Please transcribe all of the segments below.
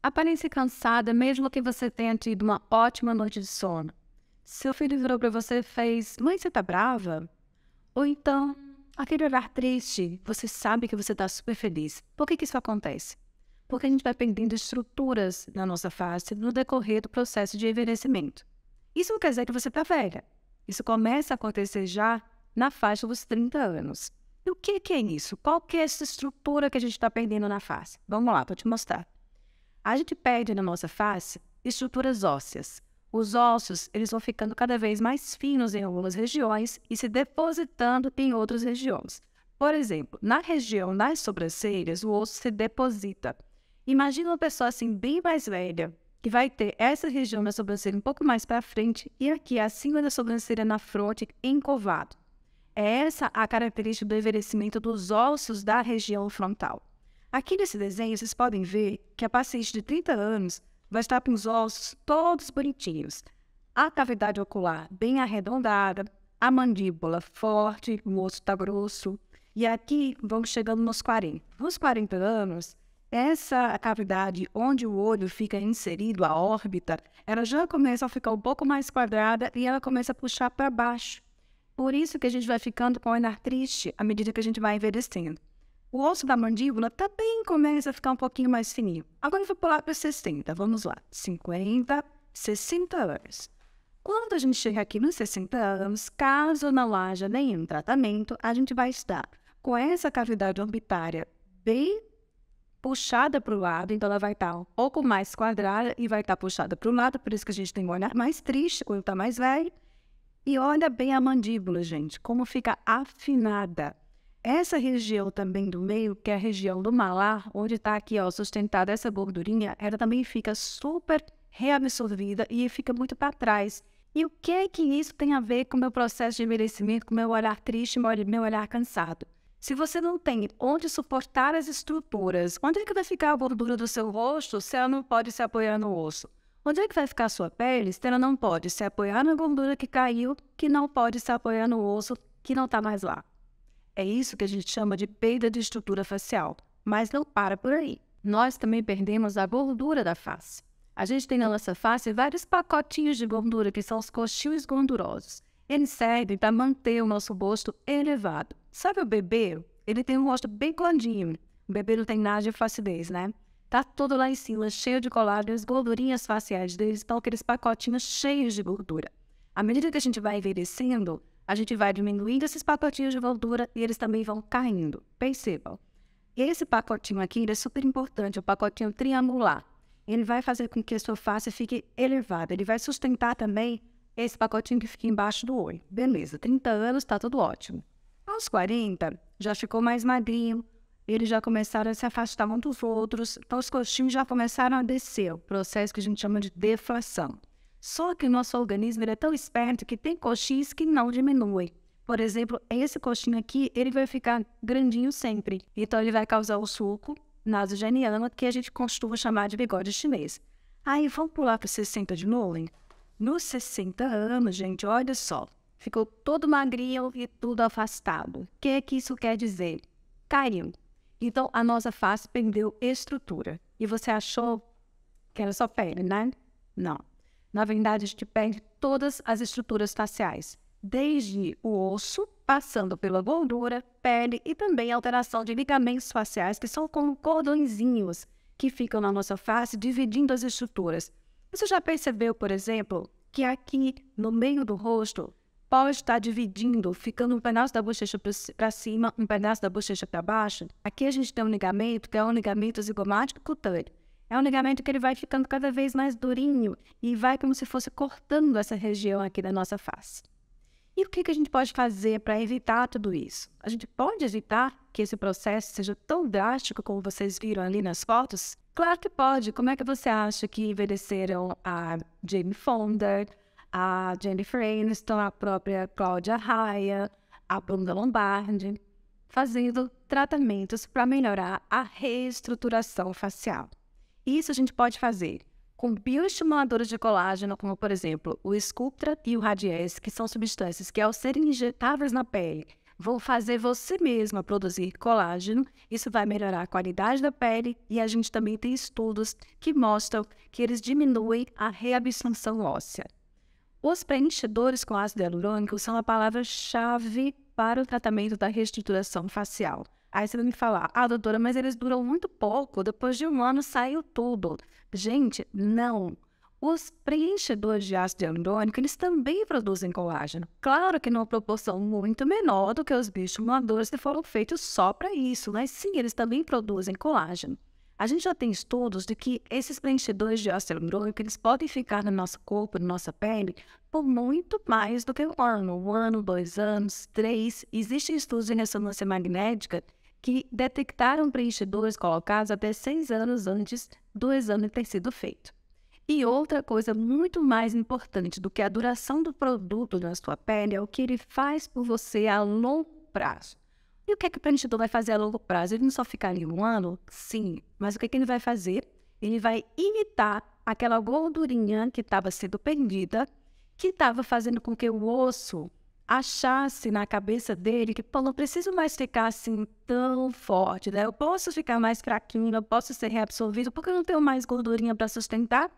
Aparência cansada, mesmo que você tenha tido uma ótima noite de sono. Seu filho virou para você e fez: Mãe, você tá brava? Ou então, aquele olhar triste, você sabe que você está super feliz. Por que isso acontece? Porque a gente vai perdendo estruturas na nossa face no decorrer do processo de envelhecimento. Isso não quer dizer que você está velha. Isso começa a acontecer já na faixa dos 30 anos. E o que é isso? Qual que é essa estrutura que a gente está perdendo na face? Vamos lá, vou te mostrar. A gente perde na nossa face estruturas ósseas. Os ossos, eles vão ficando cada vez mais finos em algumas regiões e se depositando em outras regiões. Por exemplo, na região das sobrancelhas, o osso se deposita. Imagina uma pessoa assim bem mais velha, que vai ter essa região da sobrancelha um pouco mais para frente e aqui acima da sobrancelha na fronte encovado. É essa a característica do envelhecimento dos ossos da região frontal. Aqui nesse desenho, vocês podem ver que a paciente de 30 anos vai estar com os ossos todos bonitinhos. A cavidade ocular bem arredondada, a mandíbula forte, o osso está grosso. E aqui vamos chegando nos 40. Nos 40 anos, essa cavidade onde o olho fica inserido, a órbita, ela já começa a ficar um pouco mais quadrada e ela começa a puxar para baixo. Por isso que a gente vai ficando com o olhar triste à medida que a gente vai envelhecendo. O osso da mandíbula também começa a ficar um pouquinho mais fininho. Agora eu vou pular para 60, vamos lá. 50, 60 anos. Quando a gente chega aqui nos 60 anos, caso não haja nenhum tratamento, a gente vai estar com essa cavidade orbitária bem puxada para o lado, então ela vai estar um pouco mais quadrada e vai estar puxada para o lado, por isso que a gente tem um olhar mais triste quando está mais velho. E olha bem a mandíbula, gente, como fica afinada. Essa região também do meio, que é a região do malar, onde está aqui ó, sustentada essa gordurinha, ela também fica super reabsorvida e fica muito para trás. E o que é que isso tem a ver com o meu processo de envelhecimento, com o meu olhar triste, meu olhar cansado? Se você não tem onde suportar as estruturas, onde é que vai ficar a gordura do seu rosto se ela não pode se apoiar no osso? Onde é que vai ficar a sua pele se ela não pode se apoiar na gordura que caiu, que não pode se apoiar no osso, que não está mais lá? É isso que a gente chama de perda de estrutura facial. Mas não para por aí. Nós também perdemos a gordura da face. A gente tem na nossa face vários pacotinhos de gordura, que são os coxinhos gordurosos. Eles servem para manter o nosso rosto elevado. Sabe o bebê? Ele tem um rosto bem gordinho. O bebê não tem nada de flacidez, né? Tá todo lá em cima, cheio de colágeno, as gordurinhas faciais deles estão aqueles pacotinhos cheios de gordura. À medida que a gente vai envelhecendo, a gente vai diminuindo esses pacotinhos de gordura e eles também vão caindo. Percebam. Esse pacotinho aqui ele é super importante, o pacotinho triangular. Ele vai fazer com que a sua face fique elevada. Ele vai sustentar também esse pacotinho que fica embaixo do olho. Beleza, 30 anos, tá tudo ótimo. Aos 40, já ficou mais magrinho. Eles já começaram a se afastar um dos outros. Então, os coxinhos já começaram a descer. O processo que a gente chama de deflação. Só que o nosso organismo ele é tão esperto que tem coxinhos que não diminuem. Por exemplo, esse coxinho aqui, ele vai ficar grandinho sempre. Então, ele vai causar o sulco nasogeniano, que a gente costuma chamar de bigode chinês. Aí, vamos pular para 60 de novo, hein? Nos 60 anos, gente, olha só. Ficou todo magrinho e tudo afastado. O que é que isso quer dizer? Caiu. Então, a nossa face perdeu estrutura. E você achou que era só pele, né? Não. Na verdade, a gente perde todas as estruturas faciais. Desde o osso, passando pela gordura, pele e também alteração de ligamentos faciais, que são como cordõezinhos que ficam na nossa face, dividindo as estruturas. Você já percebeu, por exemplo, que aqui no meio do rosto pode estar dividindo, ficando um pedaço da bochecha para cima, um pedaço da bochecha para baixo? Aqui a gente tem um ligamento, que é um ligamento zigomático cutâneo. É um ligamento que ele vai ficando cada vez mais durinho e vai como se fosse cortando essa região aqui da nossa face. E o que a gente pode fazer para evitar tudo isso? A gente pode evitar que esse processo seja tão drástico como vocês viram ali nas fotos? Claro que pode. Como é que você acha que envelheceram a Jane Fonda, a Jennifer Aniston, a própria Cláudia Raia, a Bruna Lombardi, fazendo tratamentos para melhorar a reestruturação facial? Isso a gente pode fazer com bioestimuladores de colágeno, como por exemplo o Sculptra e o Radiesse, que são substâncias que ao serem injetáveis na pele, vão fazer você mesma produzir colágeno. Isso vai melhorar a qualidade da pele e a gente também tem estudos que mostram que eles diminuem a reabsorção óssea. Os preenchedores com ácido hialurônico são a palavra-chave para o tratamento da reestruturação facial. Aí você vai me falar, doutora, mas eles duram muito pouco, depois de 1 ano saiu tudo. Gente, não. Os preenchedores de ácido hialurônico, eles também produzem colágeno. Claro que numa proporção muito menor do que os bioestimuladores que foram feitos só para isso, mas sim, eles também produzem colágeno. A gente já tem estudos de que esses preenchedores de ácido hialurônico, eles podem ficar no nosso corpo, na nossa pele, por muito mais do que 1 ano. 1 ano, 2 anos, 3. Existem estudos de ressonância magnética que detectaram preenchedores colocados até 6 anos antes do exame ter sido feito. E outra coisa muito mais importante do que a duração do produto na sua pele é o que ele faz por você a longo prazo. E o que é que o preenchedor vai fazer a longo prazo? Ele não só fica ali 1 ano? Sim. Mas o que é que ele vai fazer? Ele vai imitar aquela gordurinha que estava sendo perdida, que estava fazendo com que o osso achasse na cabeça dele que, não preciso mais ficar assim tão forte, né? Eu posso ficar mais fraquinho, eu posso ser reabsorvido, porque eu não tenho mais gordurinha para sustentar.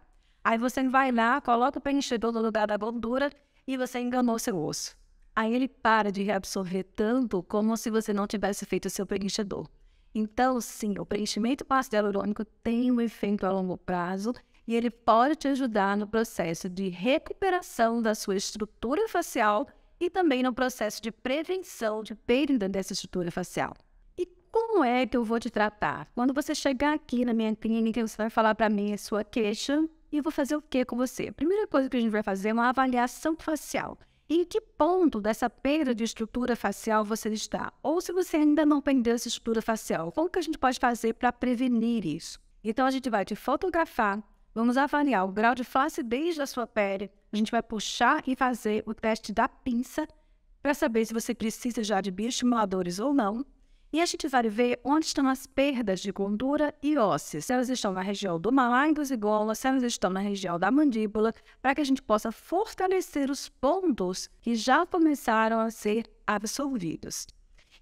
Aí você vai lá, coloca o preenchedor no lugar da gordura e você enganou seu osso. Aí ele para de reabsorver tanto como se você não tivesse feito o seu preenchedor. Então, sim, o preenchimento com ácido hialurônico tem um efeito a longo prazo e ele pode te ajudar no processo de recuperação da sua estrutura facial e também no processo de prevenção de perda dessa estrutura facial. E como é que eu vou te tratar? Quando você chegar aqui na minha clínica, você vai falar para mim a sua queixa e eu vou fazer o que com você? A primeira coisa que a gente vai fazer é uma avaliação facial. Em que ponto dessa perda de estrutura facial você está? Ou se você ainda não perdeu essa estrutura facial, como que a gente pode fazer para prevenir isso? Então a gente vai te fotografar, vamos avaliar o grau de flacidez da sua pele, a gente vai puxar e fazer o teste da pinça para saber se você precisa já de bioestimuladores ou não. E a gente vai ver onde estão as perdas de gordura e ósseos, se elas estão na região do malar e do zigomas, se elas estão na região da mandíbula, para que a gente possa fortalecer os pontos que já começaram a ser absorvidos.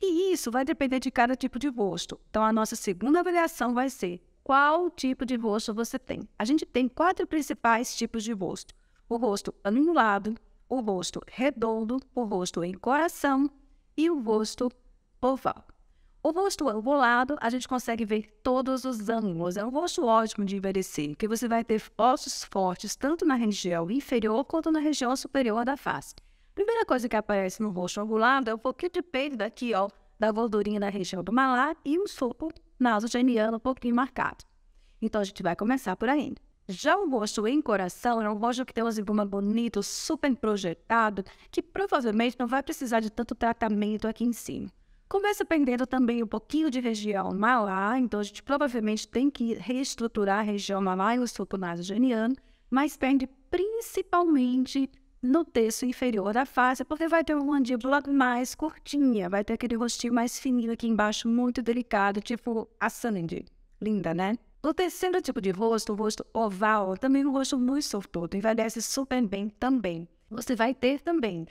E isso vai depender de cada tipo de rosto. Então, a nossa segunda avaliação vai ser qual tipo de rosto você tem. A gente tem 4 principais tipos de rosto. O rosto anulado, o rosto redondo, o rosto em coração e o rosto oval. O rosto angulado, a gente consegue ver todos os ângulos. É um rosto ótimo de envelhecer, porque você vai ter ossos fortes tanto na região inferior quanto na região superior da face. A primeira coisa que aparece no rosto angulado é um pouquinho de perda aqui, da gordurinha na região do malar e um sulco nasogeniano um pouquinho marcado. Então, a gente vai começar por aí. Já o rosto em coração é um rosto que tem um zigoma bonito, super projetado, que provavelmente não vai precisar de tanto tratamento aqui em cima. Começa perdendo também um pouquinho de região malar, então a gente provavelmente tem que reestruturar a região malar e o sulco nasogeniano, mas perde principalmente no terço inferior da face, porque vai ter uma mandíbula mais curtinha, vai ter aquele rostinho mais fininho aqui embaixo, muito delicado, tipo a Sandy. Linda, né? O terceiro tipo de rosto, o rosto oval, também um rosto muito sortudo, envelhece super bem também. Você vai ter também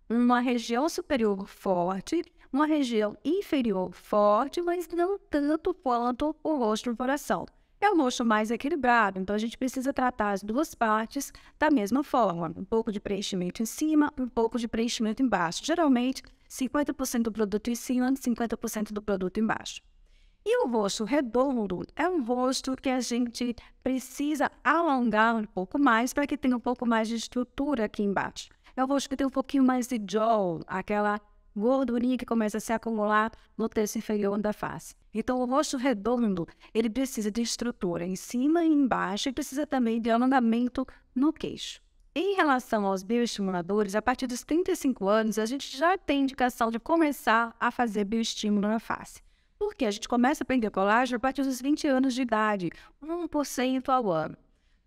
uma região superior forte, uma região inferior forte, mas não tanto quanto o rosto do coração. É um rosto mais equilibrado, então a gente precisa tratar as duas partes da mesma forma. Um pouco de preenchimento em cima, um pouco de preenchimento embaixo. Geralmente, 50% do produto em cima, 50% do produto embaixo. E o rosto redondo é um rosto que a gente precisa alongar um pouco mais para que tenha um pouco mais de estrutura aqui embaixo. É um rosto que tem um pouquinho mais de jaw, aquela gordurinha que começa a se acumular no terço inferior da face. Então, o rosto redondo, ele precisa de estrutura em cima e embaixo e precisa também de alongamento no queixo. Em relação aos bioestimuladores, a partir dos 35 anos, a gente já tem indicação de começar a fazer bioestímulo na face. Porque a gente começa a perder colágeno a partir dos 20 anos de idade, 1% ao ano.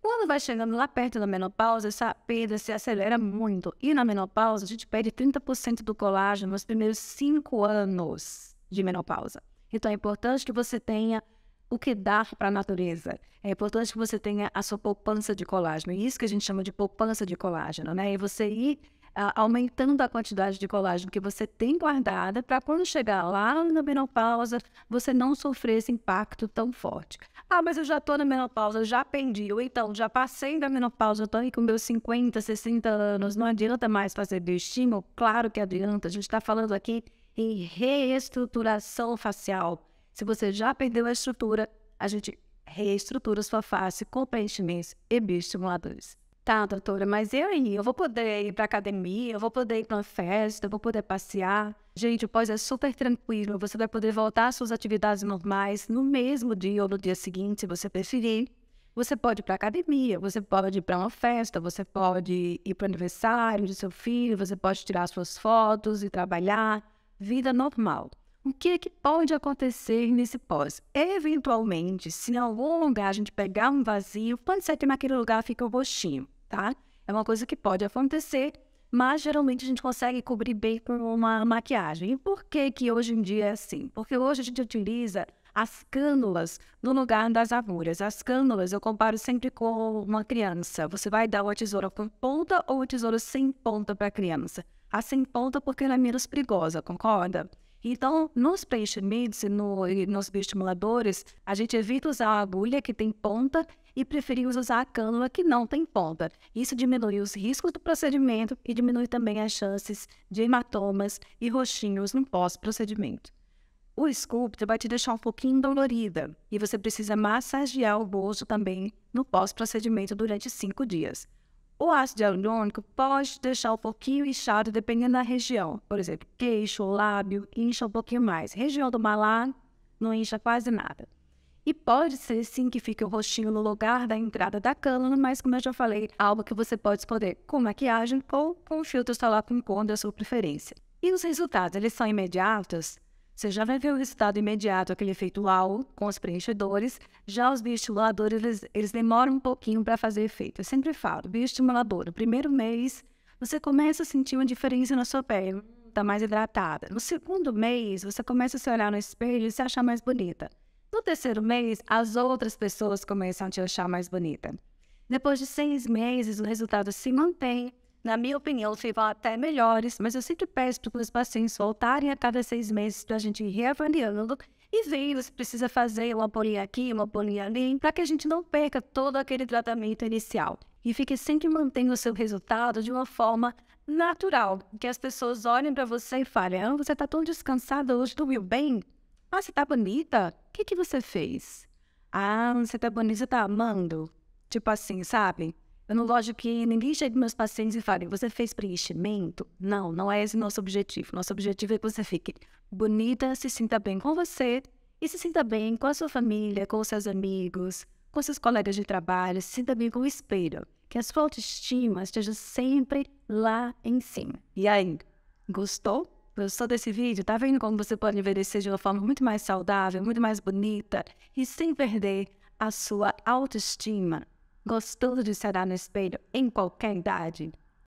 Quando vai chegando lá perto da menopausa, essa perda se acelera muito. E na menopausa, a gente perde 30% do colágeno nos primeiros 5 anos de menopausa. Então, é importante que você tenha o que dar para a natureza. É importante que você tenha a sua poupança de colágeno. É isso que a gente chama de poupança de colágeno, né? E você ir aumentando a quantidade de colágeno que você tem guardada para quando chegar lá na menopausa, você não sofrer esse impacto tão forte. Ah, mas eu já estou na menopausa, já perdi, ou então já passei da menopausa, estou aí com meus 50, 60 anos, não adianta mais fazer bioestímulo? Claro que adianta, a gente está falando aqui em reestruturação facial. Se você já perdeu a estrutura, a gente reestrutura sua face com preenchimentos e bioestimuladores. Tá, doutora, mas e aí? Eu vou poder ir para academia, eu vou poder ir para uma festa, eu vou poder passear. Gente, o pós é super tranquilo, você vai poder voltar às suas atividades normais no mesmo dia ou no dia seguinte, se você preferir. Você pode ir para academia, você pode ir para uma festa, você pode ir para o aniversário do seu filho, você pode tirar suas fotos e trabalhar. Vida normal. O que é que pode acontecer nesse pós? Eventualmente, se em algum lugar a gente pegar um vazio, pode ser que naquele lugar fique um roxinho, tá? É uma coisa que pode acontecer, mas geralmente a gente consegue cobrir bem com uma maquiagem. E por que que hoje em dia é assim? Porque hoje a gente utiliza as cânulas no lugar das agulhas. As cânulas eu comparo sempre com uma criança. Você vai dar uma tesoura com ponta ou uma tesoura sem ponta para a criança? A sem ponta porque ela é menos perigosa, concorda? Então, nos preenchimentos e nos bioestimuladores, a gente evita usar a agulha que tem ponta e preferimos usar a cânula que não tem ponta. Isso diminui os riscos do procedimento e diminui também as chances de hematomas e roxinhos no pós-procedimento. O sculpt vai te deixar um pouquinho dolorida e você precisa massagear o rosto também no pós-procedimento durante 5 dias. O ácido hialurônico pode deixar um pouquinho inchado dependendo da região. Por exemplo, queixo ou lábio incha um pouquinho mais. Região do malar não incha quase nada. E pode ser sim que fique o rostinho no lugar da entrada da cânula, mas como eu já falei, algo que você pode escolher com maquiagem ou com filtro solar com cor da sua preferência. E os resultados, eles são imediatos? Você já vai ver o resultado imediato, aquele efeito uau, com os preenchedores. Já os bioestimuladores, eles demoram um pouquinho para fazer efeito. Eu sempre falo, bioestimulador, no primeiro mês, você começa a sentir uma diferença na sua pele, está mais hidratada. No segundo mês, você começa a se olhar no espelho e se achar mais bonita. No terceiro mês, as outras pessoas começam a te achar mais bonita. Depois de 6 meses, o resultado se mantém. Na minha opinião, ficam até melhores, mas eu sempre peço para os pacientes voltarem a cada 6 meses para a gente ir reavaliando e ver se precisa fazer uma bolinha aqui, uma bolinha ali, para que a gente não perca todo aquele tratamento inicial. E fique sempre mantendo o seu resultado de uma forma natural, que as pessoas olhem para você e falem, você está tão descansada hoje, dormiu bem? Ah, você está bonita? O que você fez? Ah, você está bonita, você está amando? Tipo assim, sabe? Eu não gosto que ninguém chegue nos meus pacientes e fale, você fez preenchimento? Não, não é esse o nosso objetivo. Nosso objetivo é que você fique bonita, se sinta bem com você e se sinta bem com a sua família, com os seus amigos, com seus colegas de trabalho, se sinta bem com o espelho. Que a sua autoestima esteja sempre lá em cima. E aí, gostou? Gostou desse vídeo? Tá vendo como você pode envelhecer de uma forma muito mais saudável, muito mais bonita e sem perder a sua autoestima? Gostou de se olhar no espelho em qualquer idade?